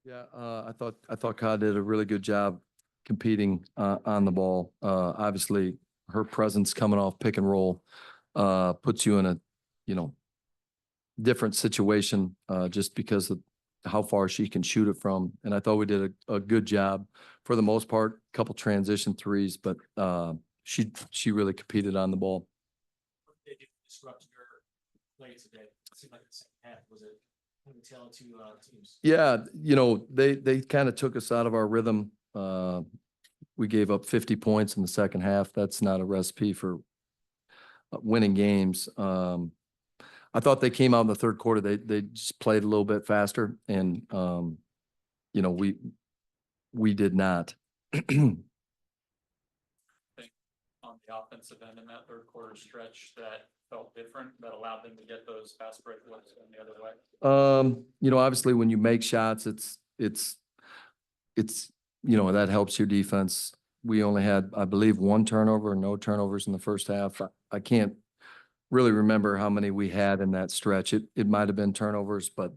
Yeah, I thought Ka did a really good job competing on the ball. Obviously, her presence coming off pick and roll puts you in a, you know, different situation just because of how far she can shoot it from. And I thought we did a good job for the most part. Couple transition threes, but she really competed on the ball. What did it disrupt your play today? It seemed like the second half was it the tale of two teams. Yeah, you know, they kind of took us out of our rhythm. We gave up 50 points in the second half. That's not a recipe for winning games. I thought they came out in the third quarter. They just played a little bit faster, and you know, we did not. On the offensive end in that third quarter stretch that felt different, that allowed them to get those fast break looks going the other way? You know, obviously when you make shots, it's, you know, that helps your defense. We only had, I believe, one turnover, no turnovers in the first half. I can't really remember how many we had in that stretch. It might have been turnovers, but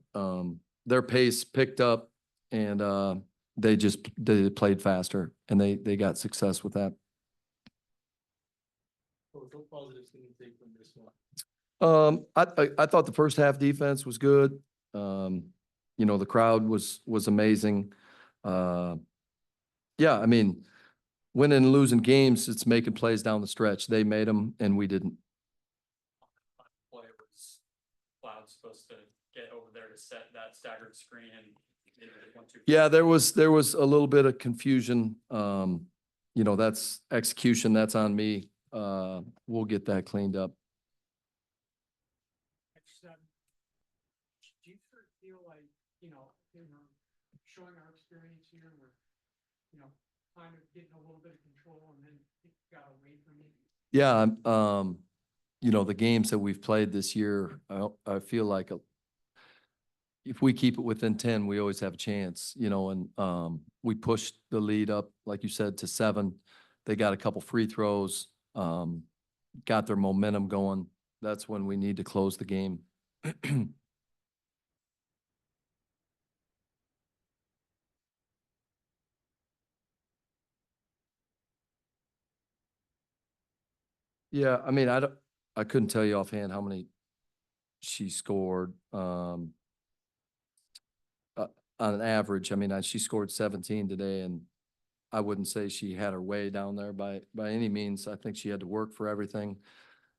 their pace picked up, and they played faster, and they got success with that. What positives can you take from this one? I thought the first half defense was good. You know, the crowd was amazing. Yeah, I mean, winning and losing games, it's making plays down the stretch. They made them, and we didn't. Play was Cloud supposed to get over there to set that staggered screen and yeah, there was a little bit of confusion. You know, that's execution. That's on me. We'll get that cleaned up. Do you sort of feel like, you know, showing our experience here, we're, you know, kind of getting a little bit of control and then it got away from you? Yeah, you know, the games that we've played this year, I feel like if we keep it within 10, we always have a chance, you know, and we pushed the lead up, like you said, to 7. They got a couple free throws, got their momentum going. That's when we need to close the game. Yeah, I mean, I couldn't tell you offhand how many she scored. On an average, I mean, she scored 17 today, and I wouldn't say she had her way down there by any means. I think she had to work for everything.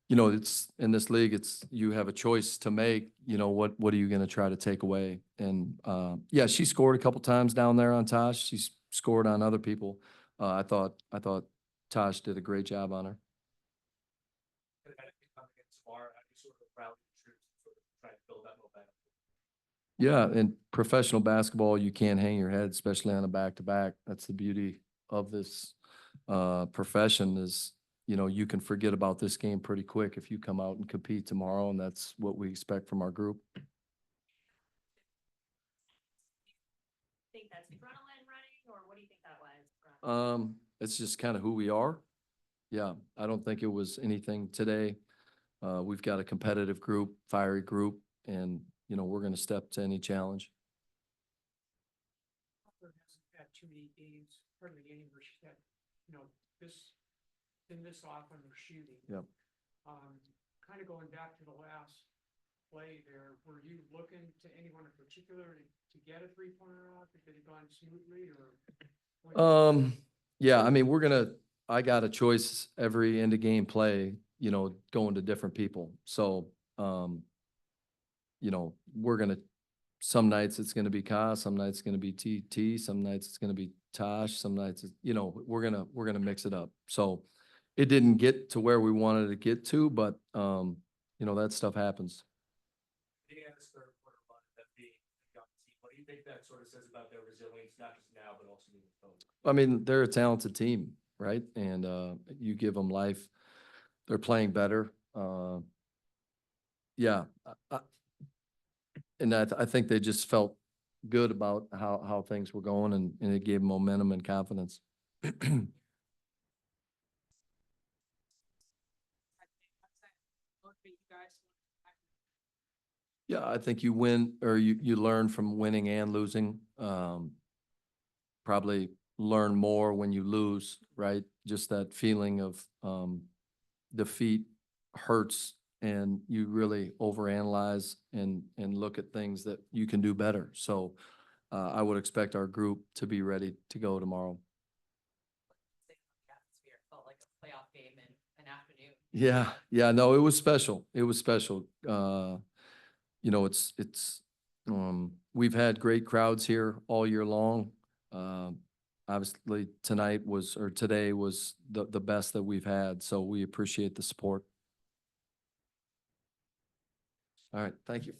You know, it's in this league, it's you have a choice to make. You know, what are you going to try to take away? And yeah, she scored a couple times down there on Tosh. She's scored on other people. I thought Tosh did a great job on her. Yeah, in professional basketball, you can't hang your head, especially on a back-to-back. That's the beauty of this profession is, you know, you can forget about this game pretty quick if you come out and compete tomorrow, and that's what we expect from our group. Think that's adrenaline running, or what do you think that was? It's just kind of who we are. Yeah, I don't think it was anything today. We've got a competitive group, fiery group, and you know, we're going to step to any challenge. Hasn't had too many games, hardly any where she's had, you know, this often or shooting. Yep. Kind of going back to the last play there, were you looking to anyone in particular to get a 3-pointer off? If it had gone smoothly, or? Yeah, I mean, I got a choice every end of game play, you know, going to different people. So, you know, some nights it's going to be Ka, some nights it's going to be TT, some nights it's going to be Tosh, some nights, you know, we're going to mix it up. So it didn't get to where we wanted to get to, but, you know, that stuff happens. What do you think that sort of says about their resilience, not just now, but also moving forward? I mean, they're a talented team, right? And you give them life, they're playing better. Yeah, and I think they just felt good about how things were going, and it gave momentum and confidence. Yeah, I think you win or you learn from winning and losing. Probably learn more when you lose, right? Just that feeling of defeat hurts and you really overanalyze and look at things that you can do better. So I would expect our group to be ready to go tomorrow. Atmosphere felt like a playoff game in an afternoon. Yeah, no, it was special. It was special. You know, we've had great crowds here all year long. Obviously today was the best that we've had, so we appreciate the support. All right, thank you.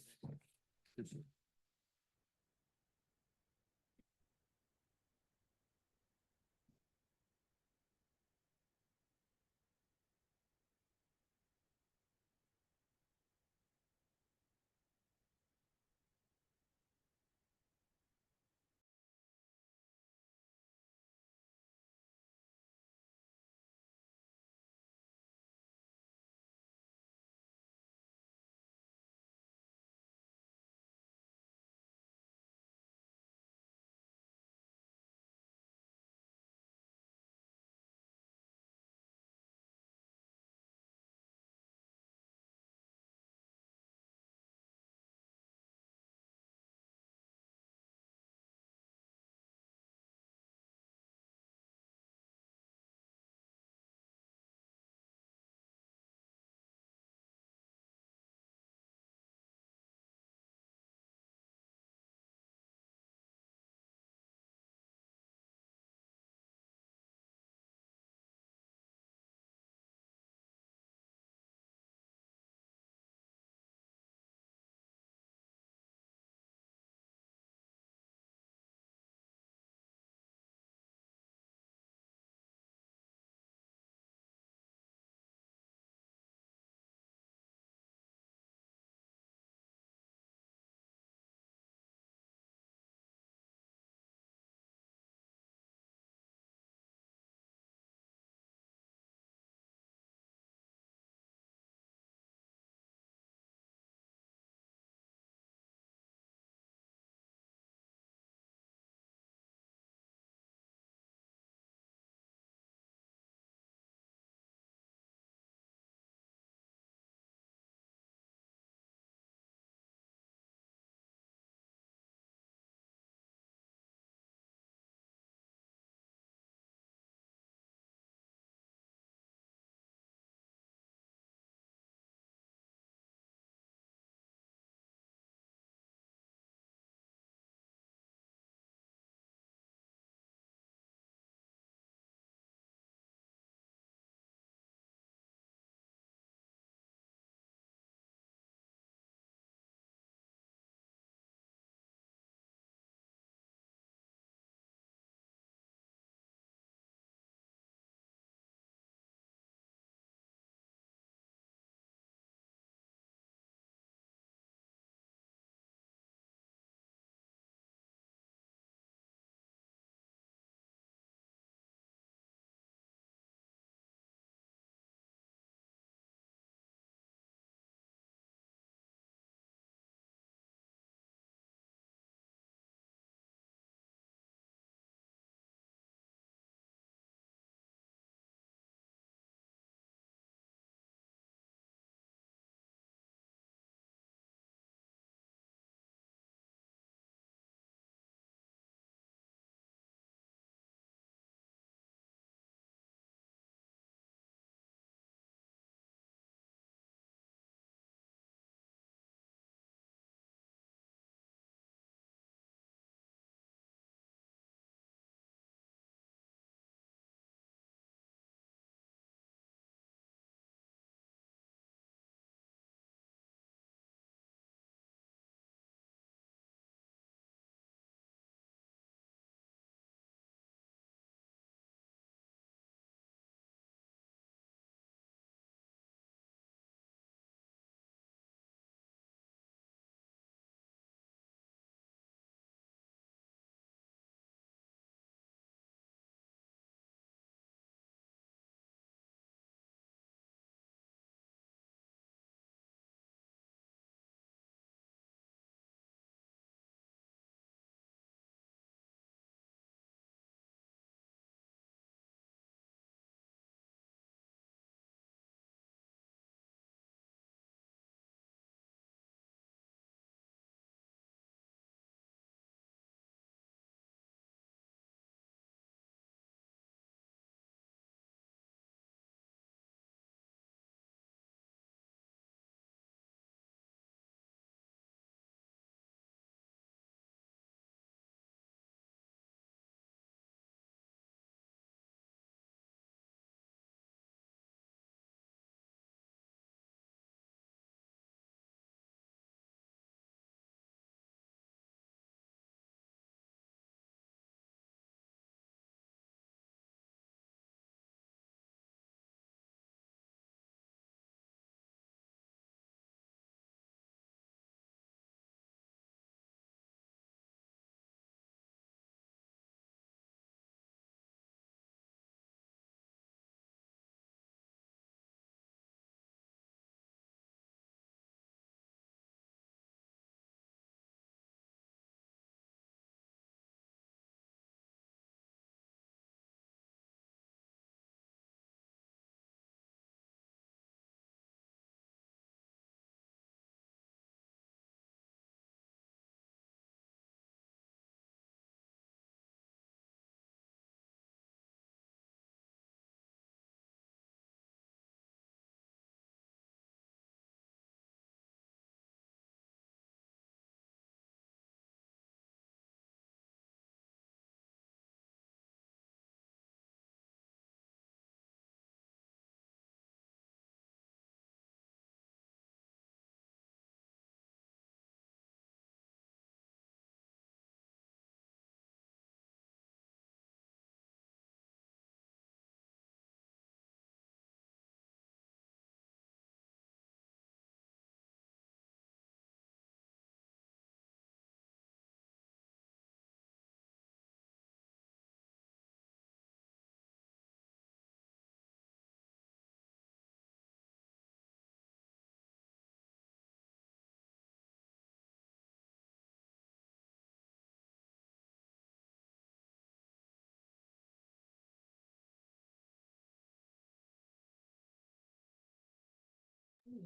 How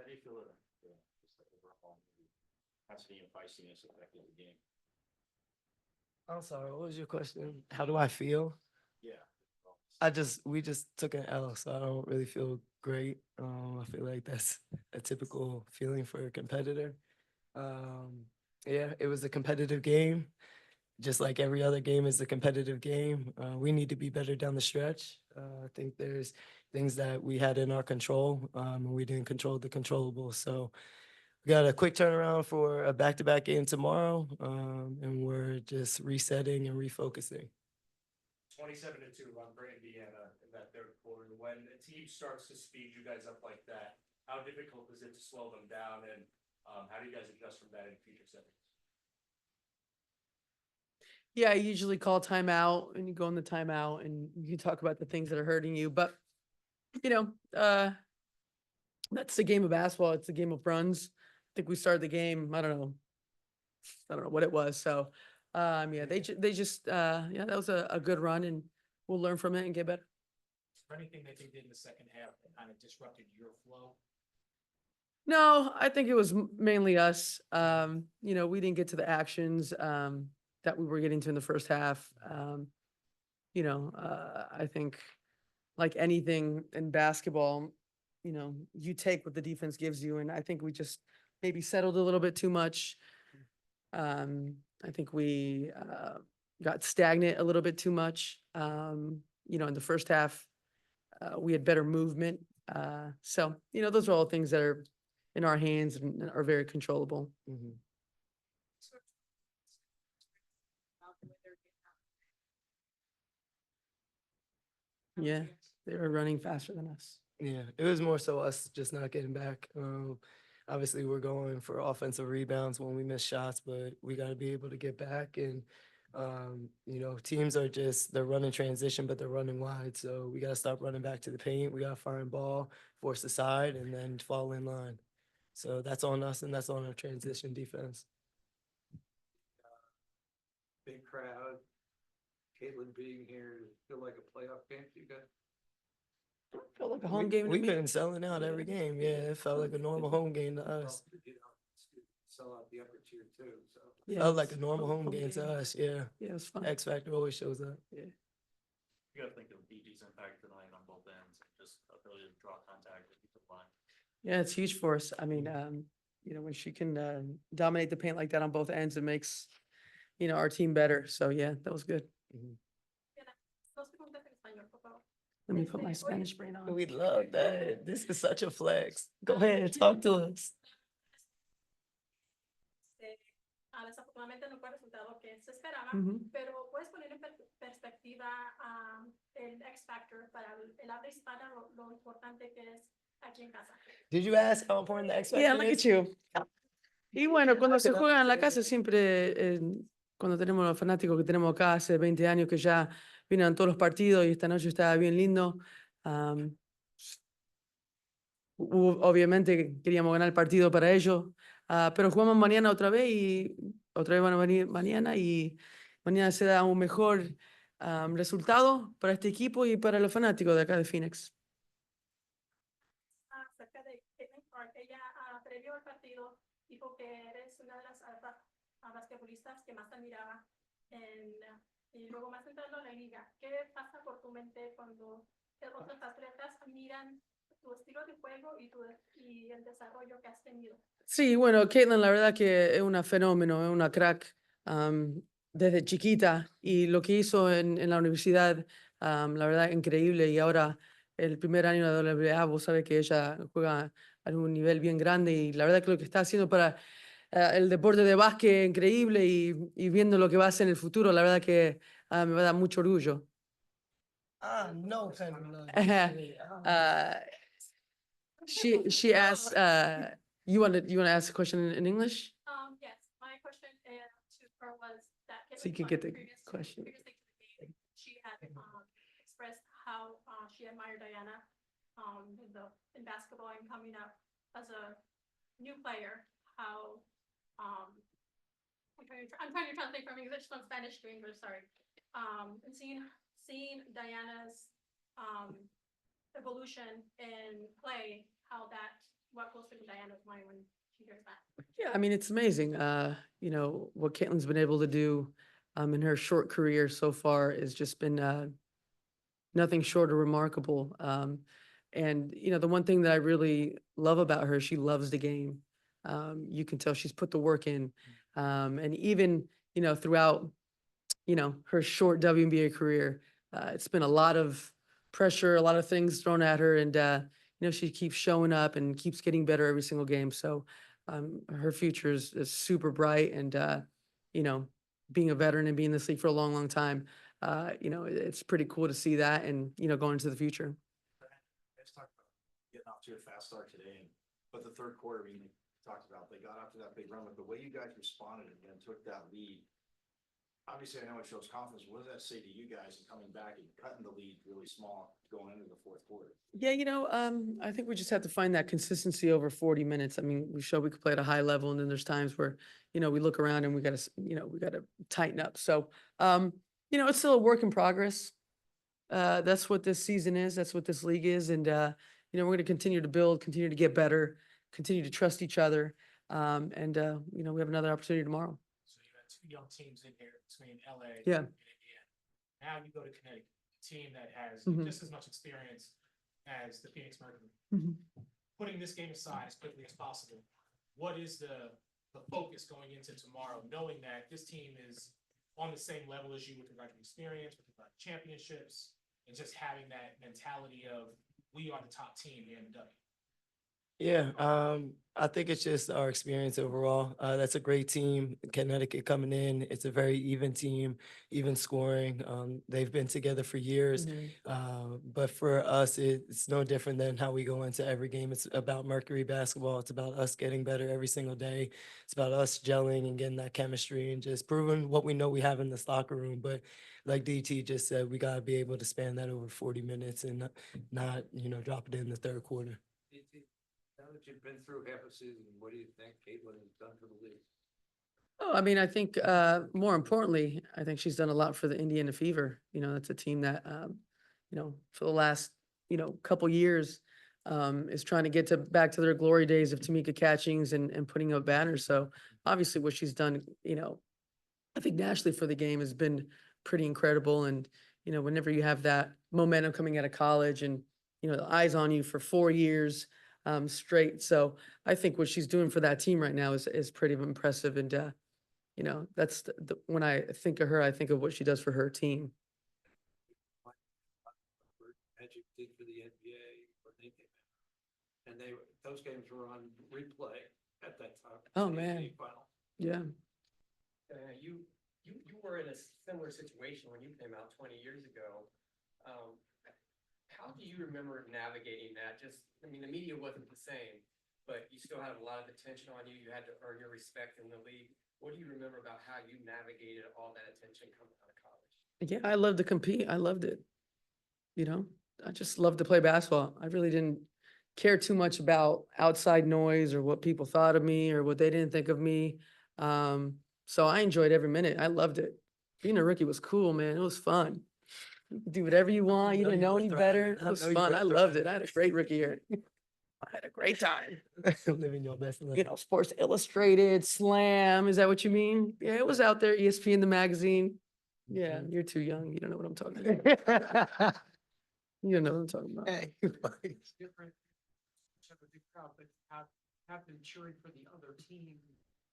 do you feel? Just like overall, capacity and feistiness affected the game. I'm sorry, what was your question? How do I feel? Yeah. We just took an L, so I don't really feel great. I feel like that's a typical feeling for a competitor. Yeah, it was a competitive game. Just like every other game is a competitive game. We need to be better down the stretch. I think there's things that we had in our control, and we didn't control the controllable. So we got a quick turnaround for a back-to-back game tomorrow, and we're just resetting and refocusing. 27-2 on Grand Indiana in that third quarter. When a team starts to speed you guys up like that, how difficult is it to slow them down, and how do you guys adjust from that in future settings? Yeah, I usually call timeout and you go in the timeout and you talk about the things that are hurting you. But, you know, that's the game of basketball. It's a game of runs. I think we started the game, I don't know what it was. So, yeah, they just, yeah, that was a good run and we'll learn from it and get better. Is there anything that they did in the second half that kind of disrupted your flow? No, I think it was mainly us. You know, we didn't get to the actions, that we were getting to in the first half. You know, I think like anything in basketball, you know, you take what the defense gives you. And I think we just maybe settled a little bit too much. I think we, got stagnant a little bit too much. You know, in the first half, we had better movement. So, you know, those are all things that are in our hands and are very controllable. Mhm. Yeah, they were running faster than us. Yeah, it was more so us just not getting back. Obviously, we're going for offensive rebounds when we miss shots, but we got to be able to get back. And you know, teams are they're running transition, but they're running wide. So we got to stop running back to the paint. We got to find ball, force the side, and then fall in line. So that's on us, and that's on our transition defense. Big crowd, Caitlin being here, feel like a playoff game for you guys? Felt like a home game to We've me. been selling out every game. Yeah, it felt like a normal home game to us. Well, you know, sell out the upper tier too, so. Yeah, Felt like a normal home game to us. Yeah, Yeah, it was fun. X Factor always shows up. You gotta think of BG's impact tonight on both ends, just ability to draw contact with the line. Yeah, it's huge for us. I mean, you know, when she can dominate the paint like that on both ends, it makes, you know, our team better. So yeah, that was good. Let me put my Spanish brain on. We love that. This is such a flex. Go ahead, talk to us. Desafortunadamente no fue el resultado que se esperaba, Ujú. pero puedes poner en perspectiva el X Factor para el habla hispana, lo importante que es aquí en casa. Did you ask how important the X Factor Yeah, look is? at you. Y bueno, cuando se Look it up. juega en la casa siempre, cuando tenemos los fanáticos que tenemos acá hace 20 años que ya vienen a todos los partidos y esta noche estaba bien lindo. Obviamente queríamos ganar el partido para ellos, pero jugamos mañana otra vez y otra vez van a venir mañana y mañana se da un mejor resultado para este equipo y para los fanáticos de acá de Phoenix. Acerca de Caitlin Clark, ella previo al partido dijo que eres una de las basquetbolistas que más admiraba y luego más entrando a la liga. ¿Qué pasa por tu mente cuando otros atletas miran tu estilo de juego y el desarrollo que has tenido? Sí, bueno, Caitlin la verdad que es una fenómeno, es una crack desde chiquita y lo que hizo en la universidad, la verdad, increíble. Y ahora el primer año de la WA, vos sabés que ella juega a un nivel bien grande y la verdad que lo que está haciendo para el deporte de básquet increíble y viendo lo que va a hacer en el futuro, la verdad que me va a dar mucho orgullo. No, She asked, you want to ask a question in English? Yes, my question to her was that So you Caitlin could Clark get the previously question. to the game, she had expressed how she admired Diana in basketball and coming up as a new player, how I'm trying to translate from English from Spanish to English, sorry. And seeing Diana's evolution in play, what goes through Diana's mind when she hears that. Yeah, I mean, it's amazing. You know, what Caitlin's been able to do in her short career so far has just been nothing short of remarkable. And you know, the one thing that I really love about her, she loves the game. You can tell she's put the work in. And even, you know, throughout, you know, her short WNBA career, it's been a lot of pressure, a lot of things thrown at her, and you know, she keeps showing up and keeps getting better every single game. So her future is super bright, and you know, being a veteran and being in this league for a long, long time, you know, it's pretty cool to see that, and you know, going into the future. Let's talk about getting off to a fast start today, but the third quarter, we talked about, they got off to that big run, but the way you guys responded and took that lead, obviously, I know it shows confidence. What does that say to you guys in coming back and cutting the lead really small going into the fourth quarter? Yeah, you know, I think we just have to find that consistency over 40 minutes. I mean, we show we could play at a high level, and then there's times where, you know, we look around and we got to, you know, we got to tighten up. So, you know, it's still a work in progress. That's what this season is. That's what this league is. And, you know, we're going to continue to build, continue to get better, continue to trust each other. And you know, we have another opportunity tomorrow. So you had two young teams in here between LA Yeah. and Indiana. Now you go to Connecticut, a team that has Mhm. just as much experience as the Phoenix Mercury. Mhm. Putting this game aside as quickly as possible, what is the focus going into tomorrow, knowing that this team is on the same level as you with regard to experience, with regard to championships, and just having that mentality of we are the top team here in the W? Yeah, I think it's just our experience overall. That's a great team. Connecticut coming in. It's a very even team, even scoring. They've been together for years. But for us, it's no different than how we go into every game. It's about Mercury basketball. It's about us getting better every single day. It's about us gelling and getting that chemistry and just proving what we know we have in this locker room. But like DT just said, we got to be able to span that over 40 minutes and not, you know, drop it in the third quarter. Now that you've been through half a season, what do you think Caitlin has done for the league? Oh, I mean, I think more importantly, I think she's done a lot for the Indiana Fever. You know, that's a team that, you know, for the last, you know, couple years is trying to get back to their glory days of Tamika Catchings and putting up banners. So obviously what she's done, you know, I think nationally for the game has been pretty incredible. And, you know, whenever you have that momentum coming out of college and, you know, the eyes on you for 4 years straight. So I think what she's doing for that team right now is pretty impressive. And, you know, that's when I think of her, I think of what she does for her team. Magic did for the NBA when they came in. And those games were on replay at that time. Oh, The man. NBA final. Yeah. You were in a similar situation when you came out 20 years ago. How do you remember navigating that? I mean, the media wasn't the same, but you still had a lot of attention on you. You had to earn your respect in the league. What do you remember about how you navigated all that attention coming out of college? Yeah, I love to compete. I loved it. You know, I just loved to play basketball. I really didn't care too much about outside noise or what people thought of me or what they didn't think of me. So I enjoyed every minute. I loved it. Being a rookie was cool, man. It was fun. You could do whatever you want. You didn't know any better. It was fun. I loved it. I had a great rookie year. I had a great time. Living your best life. You know, Sports Illustrated, Slam. Is that what you mean? Yeah, it was out there. ESPN, the magazine. Yeah, you're too young. You don't know what I'm talking about. You don't know what I'm talking about. It's different. Have a big crowd, but have them cheering for the other team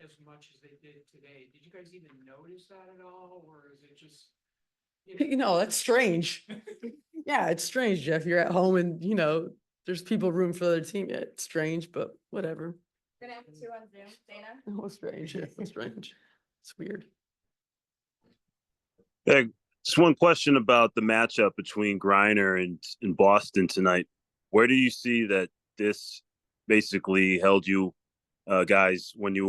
as much as they did today. Did you guys even notice that at all, or is it just? You know, that's strange. Yeah, it's strange, Jeff. You're at home and, you know, there's people rooting for the other team. Yeah, it's strange, but whatever. Gonna have two on Zoom, Dana. Oh, it's strange. Yeah, it's strange. It's weird. Yeah, just one question about the matchup between Griner and Boston tonight. Where do you see that this basically held you guys when they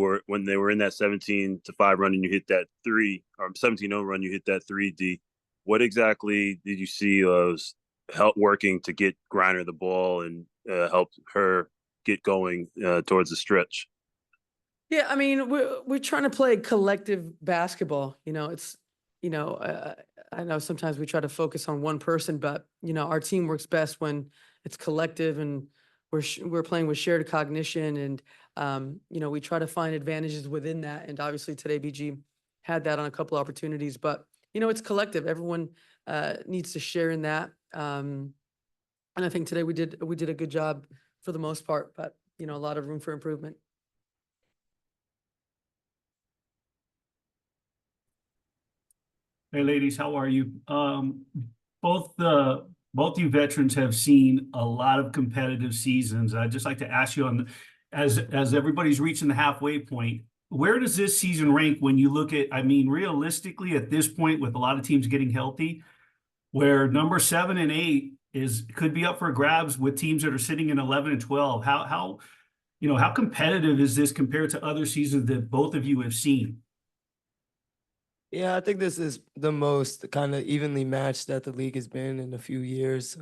were in that 17-5 run and you hit that 3 or 17-0 run, you hit that 3D? What exactly did you see was help working to get Griner the ball and help her get going towards the stretch? Yeah, I mean, we're trying to play collective basketball. It's, I know sometimes we try to focus on one person, but our team works best when it's collective and we're playing with shared cognition, and we try to find advantages within that. And obviously today BG had that on a couple opportunities, but it's collective. Everyone needs to share in that. And I think today we did a good job for the most part, but a lot of room for improvement. Hey, ladies, how are you? Both you veterans have seen a lot of competitive seasons. I'd just like to ask you as everybody's reaching the halfway point, where does this season rank when you look at, I mean, realistically at this point with a lot of teams getting healthy, where number 7 and 8 could be up for grabs with teams that are sitting in 11 and 12. How competitive is this compared to other seasons that both of you have seen? Yeah, I think this is the most kind of evenly matched that the league has been in a few years.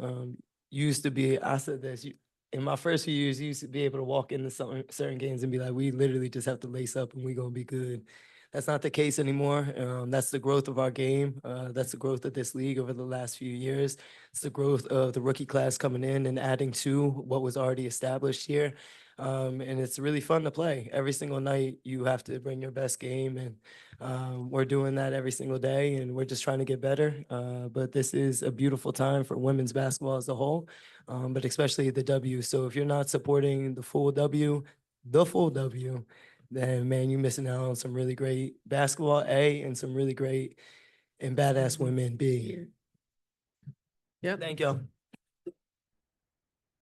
Used to be, I said this, in my first few years, you used to be able to walk into certain games and be like, we literally just have to lace up and we're going to be good. That's not the case anymore. That's the growth of our game. That's the growth of this league over the last few years. It's the growth of the rookie class coming in and adding to what was already established here. And it's really fun to play. Every single night, you have to bring your best game, and we're doing that every single day, and we're just trying to get better. But this is a beautiful time for women's basketball as a whole, but especially the W. So if you're not supporting the full W, then man, you're missing out on some really great basketball A and some really great and badass women B. Yeah. Thank y'all.